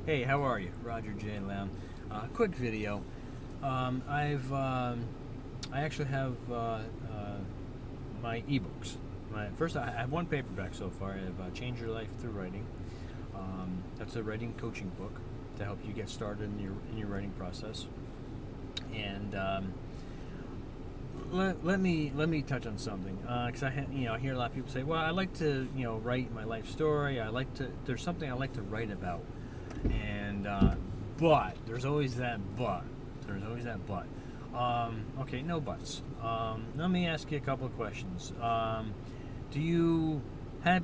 Hey, how are you? Roger J Lown. Quick video. I actually have my ebooks. First, I have one paperback so far. I have Change Your Life Through Writing. That's a writing coaching book to help you get started in your writing process. And let me touch on something because I hear a lot of people say, well, I like to write my life story. There's something I like to write about. And but there's always that but. Okay, no buts. Let me ask you a couple of questions. Have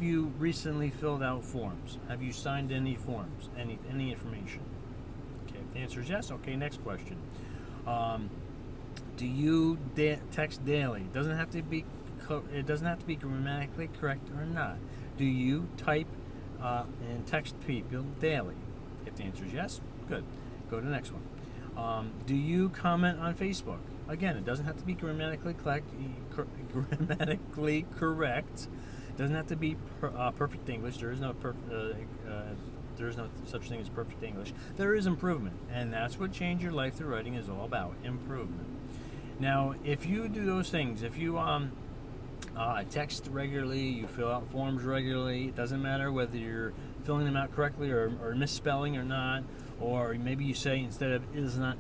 you recently filled out forms? Have you signed any forms? Any information? Okay, if the answer is yes. Okay, next question. Do you text daily? It doesn't have to be grammatically correct or not. Do you type and text people daily? If the answer is yes, good. Go to the next one. Do you comment on Facebook? Again, it doesn't have to be grammatically correct. It doesn't have to be perfect English. There is no such thing as perfect English. There is improvement, and that's what Change Your Life Through Writing is all about: improvement. Now, if you do those things, if you text regularly, you fill out forms regularly, it doesn't matter whether you're filling them out correctly or misspelling or not, or maybe you say instead of is not,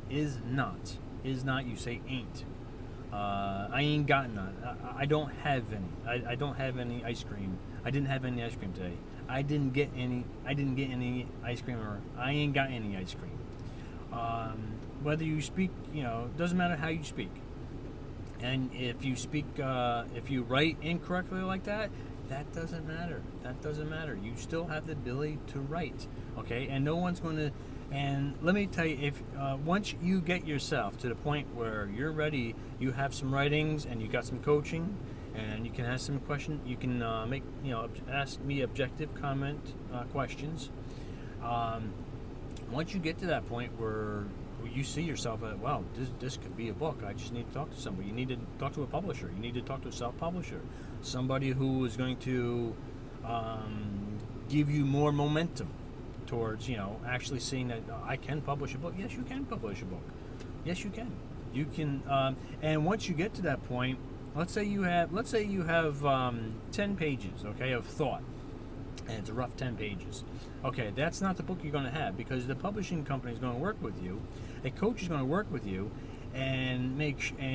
you say ain't. I ain't got none. I don't have any. I don't have any ice cream. I didn't have any ice cream today. I didn't get any ice cream, or I ain't got any ice cream. Whether you speak, doesn't matter how you speak. And if you write incorrectly like that, that doesn't matter. You still have the ability to write, okay? And no one's going to. And let me tell you, if once you get yourself to the point where you're ready, you have some writings and you got some coaching, and you can ask some questions. You can ask me objective comment questions. Once you get to that point where you see yourself at, wow, this could be a book. I just need to talk to somebody. You need to talk to a publisher. You need to talk to a self-publisher, somebody who is going to give you more momentum towards actually seeing that I can publish a book. Yes, you can publish a book. Yes, you can. You can. And once you get to that point, let's say you have 10 pages, okay, of thought. And it's a rough 10 pages. Okay, that's not the book you're going to have, because the publishing company is going to work with you. A coach is going to work with you and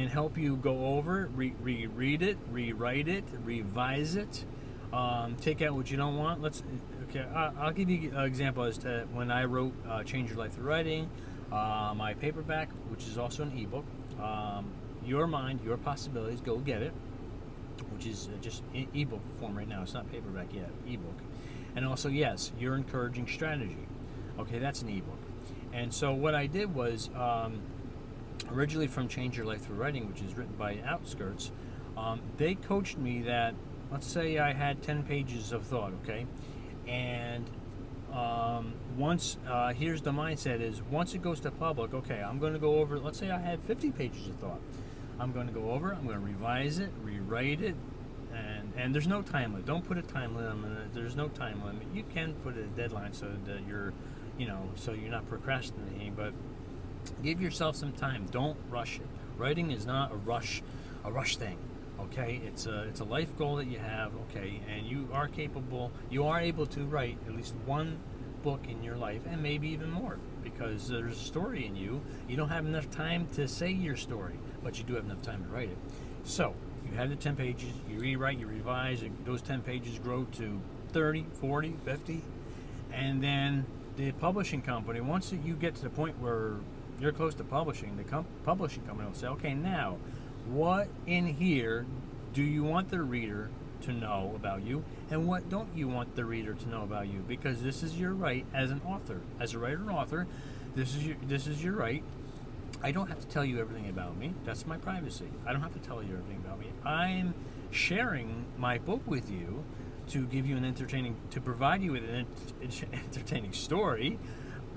help you go over it, reread it, rewrite it, revise it, take out what you don't want. I'll give you an example as to when I wrote Change Your Life Through Writing, my paperback, which is also an ebook. Your Mind, Your Possibilities, go get it, which is just ebook form right now. It's not paperback yet, ebook. And also, yes, Your Encouraging Strategy. Okay, that's an ebook. And so what I did was, originally from Change Your Life Through Writing, which is written by Outskirts, they coached me that, let's say I had 10 pages of thought, okay? And here's the mindset is, once it goes to public, okay, I'm going to go over, let's say I had 50 pages of thought. I'm going to go over it, I'm going to revise it, rewrite it, and there's no time limit. Don't put a time limit on it. There's no time limit. You can put a deadline so that you're not procrastinating, but give yourself some time. Don't rush it. Writing is not a rush thing. Okay, it's a life goal that you have. Okay, and you are able to write at least one book in your life, and maybe even more, because there's a story in you. You don't have enough time to say your story, but you do have enough time to write it. So you have the 10 pages, you rewrite, you revise, and those 10 pages grow to 30, 40, 50, and then the publishing company, once you get to the point where you're close to publishing, the publishing company will say, okay, now, what in here do you want the reader to know about you, and what don't you want the reader to know about you? Because this is your right as an author, as a writer and author. This is your right. I don't have to tell you everything about me. That's my privacy. I don't have to tell you everything about me. I'm sharing my book with you to provide you with an entertaining story,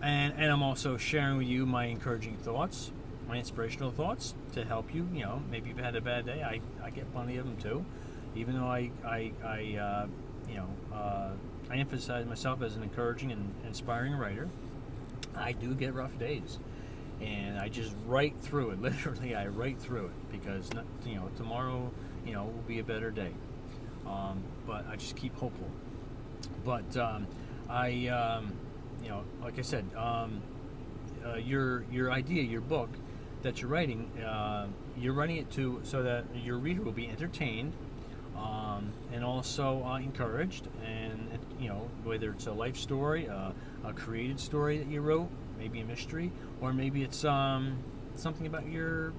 and I'm also sharing with you my encouraging thoughts, my inspirational thoughts to help you. Maybe you've had a bad day. I get plenty of them too, even though I emphasize myself as an encouraging and inspiring writer. I do get rough days, and I just write through it. Literally, I write through it because tomorrow will be a better day. But I just keep hopeful. But I like I said, your idea, your book that you're writing it to so that your reader will be entertained, and also encouraged, and whether it's a life story, a created story that you wrote, maybe a mystery, or maybe it's something about your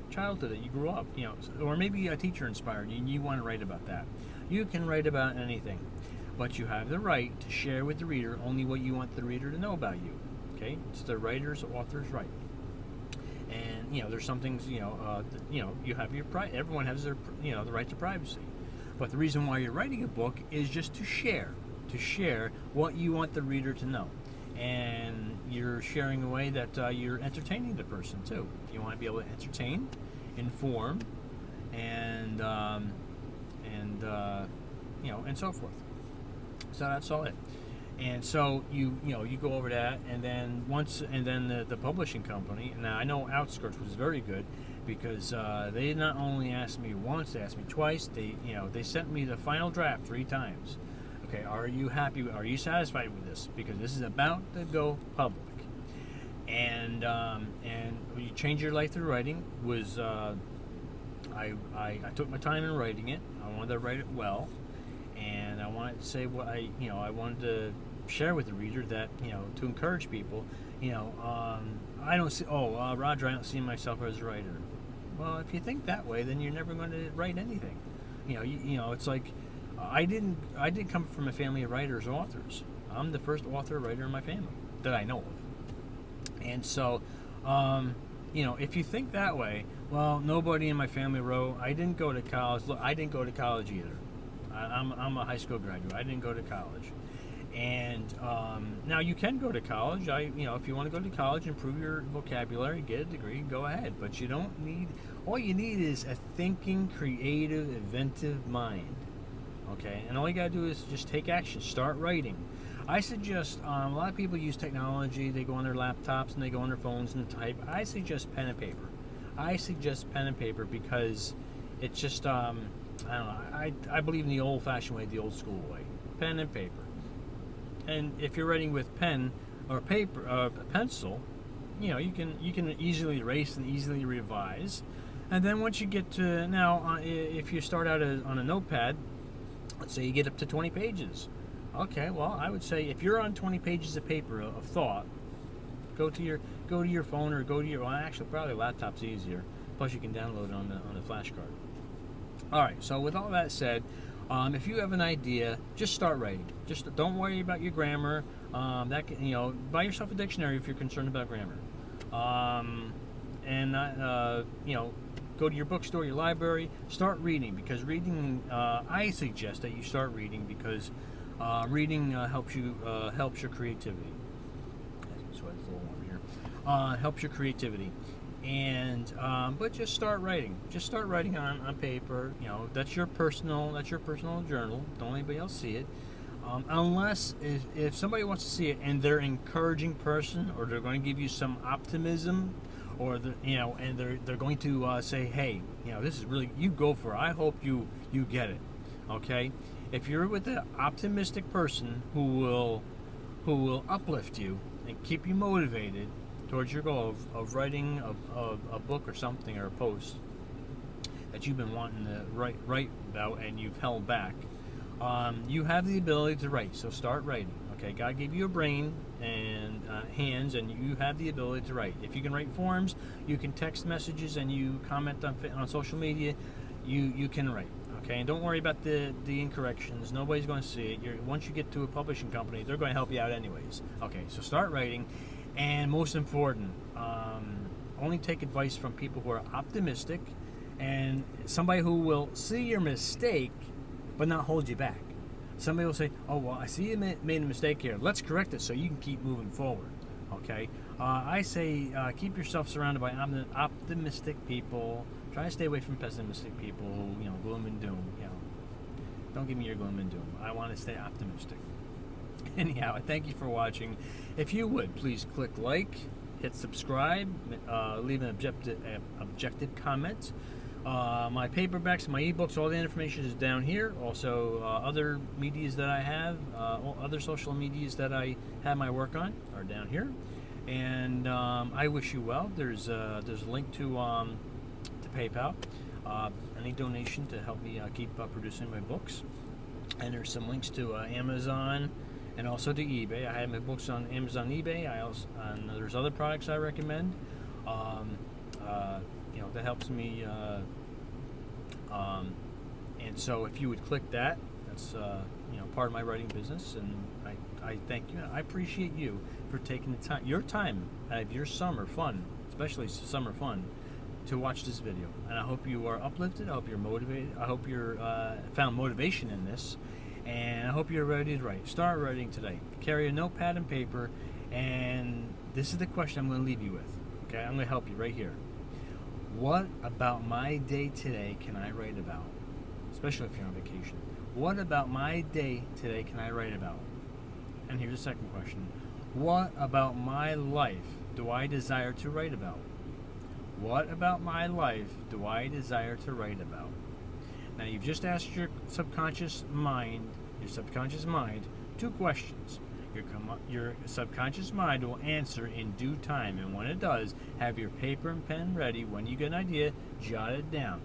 childhood that you grew up, or maybe a teacher inspired you and you want to write about that. You can write about anything, but you have the right to share with the reader only what you want the reader to know about you. Okay, it's the writer's author's right. And there's some things you have your everyone has their the right to privacy. But the reason why you're writing a book is just to share what you want the reader to know, and you're sharing a way that you're entertaining the person too. If you want to be able to entertain, inform, and so forth. So that's all it. And so you go over that, and then the publishing company. Now I know Outskirts was very good because they not only asked me once, they asked me twice. They sent me the final draft 3 times. Okay, are you happy? Are you satisfied with this? Because this is about to go public. And you change your life through writing was I took my time in writing it. I wanted to write it well. And I wanted to say what I wanted to share with the reader that, to encourage people, I don't see, Roger, I don't see myself as a writer. Well, if you think that way, then you're never going to write anything. It's like, I didn't come from a family of writers or authors. I'm the first author writer in my family that I know of. And so, if you think that way, well, nobody in my family wrote. I didn't go to college. Look, I didn't go to college either. I'm a high school graduate. I didn't go to college. And now you can go to college. If you want to go to college, improve your vocabulary, get a degree, go ahead. But you don't need. All you need is a thinking, creative, inventive mind. Okay, and all you gotta do is just take action. Start writing. I suggest a lot of people use technology. They go on their laptops and they go on their phones and type. I suggest pen and paper. Because it's just I don't know. I believe in the old-fashioned way, the old-school way. Pen and paper. And if you're writing with pen or paper, a pencil, you can easily erase and easily revise. And then once you get to if you start out on a notepad, let's say you get up to 20 pages. Okay, well, I would say if you're on 20 pages of paper of thought, go to your phone or actually probably laptop's easier. Plus you can download it on the flash card. All right. So with all that said, if you have an idea, just start writing. Just don't worry about your grammar. Buy yourself a dictionary if you're concerned about grammar. Go to your bookstore, your library. Start reading because reading. I suggest that you start reading because reading helps your creativity. So it's a little warm here. Helps your creativity. And but just start writing. Just start writing on paper. That's your personal journal. Don't let anybody else see it. Unless if somebody wants to see it and they're an encouraging person, or they're going to give you some optimism, or and they're going to say, hey, this is really, you go for it. I hope you get it. Okay. If you're with an optimistic person who will uplift you and keep you motivated towards your goal of writing a book or something, or a post that you've been wanting to write about and you've held back, you have the ability to write. So start writing. Okay, God gave you a brain and hands, and you have the ability to write. If you can write forms, you can text messages, and you comment on social media, you can write. Okay, and don't worry about the incorrections. Nobody's going to see it. Once you get to a publishing company, they're going to help you out anyways. Okay, so start writing. And most important, only take advice from people who are optimistic and somebody who will see your mistake but not hold you back. Somebody will say, oh, well, I see you made a mistake here. Let's correct it so you can keep moving forward. Okay? I say keep yourself surrounded by optimistic people. Try to stay away from pessimistic people who, gloom and doom. Don't give me your gloom and doom. I want to stay optimistic. Anyhow, I thank you for watching. If you would, please click like, hit subscribe, leave an objective comment. My paperbacks, my ebooks, all the information is down here. Also, other medias that I have, other social medias that I have my work on are down here. And I wish you well. There's a link to PayPal. Any donation to help me keep producing my books. And there's some links to Amazon and also to eBay. I have my books on Amazon, eBay. And there's other products I recommend. That helps me. And so, if you would click that, that's part of my writing business, and I thank you. I appreciate you for taking the time, your time out of your summer fun, especially summer fun, to watch this video. And I hope you are uplifted. I hope you're motivated. I hope you're found motivation in this, and I hope you're ready to write. Start writing today. Carry a notepad and paper, and this is the question I'm going to leave you with. Okay, I'm going to help you right here. What about my day today can I write about? Especially if you're on vacation. What about my day today can I write about? And here's the second question. What about my life do I desire to write about? What about my life do I desire to write about? Now, you've just asked your subconscious mind two questions. Your subconscious mind will answer in due time, and when it does, have your paper and pen ready. When you get an idea, jot it down,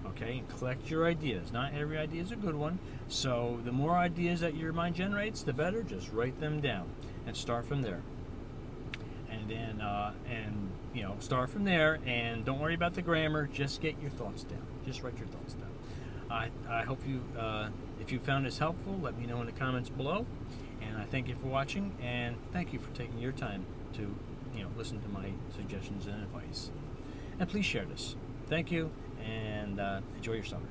okay, and collect your ideas. Not every idea is a good one, so the more ideas that your mind generates, the better. Just write them down and start from there. And then, start from there, and don't worry about the grammar. Just get your thoughts down. Just write your thoughts down. I hope you, if you found this helpful, let me know in the comments below. And I thank you for watching, and thank you for taking your time to, listen to my suggestions and advice. And please share this. Thank you, and enjoy your summer.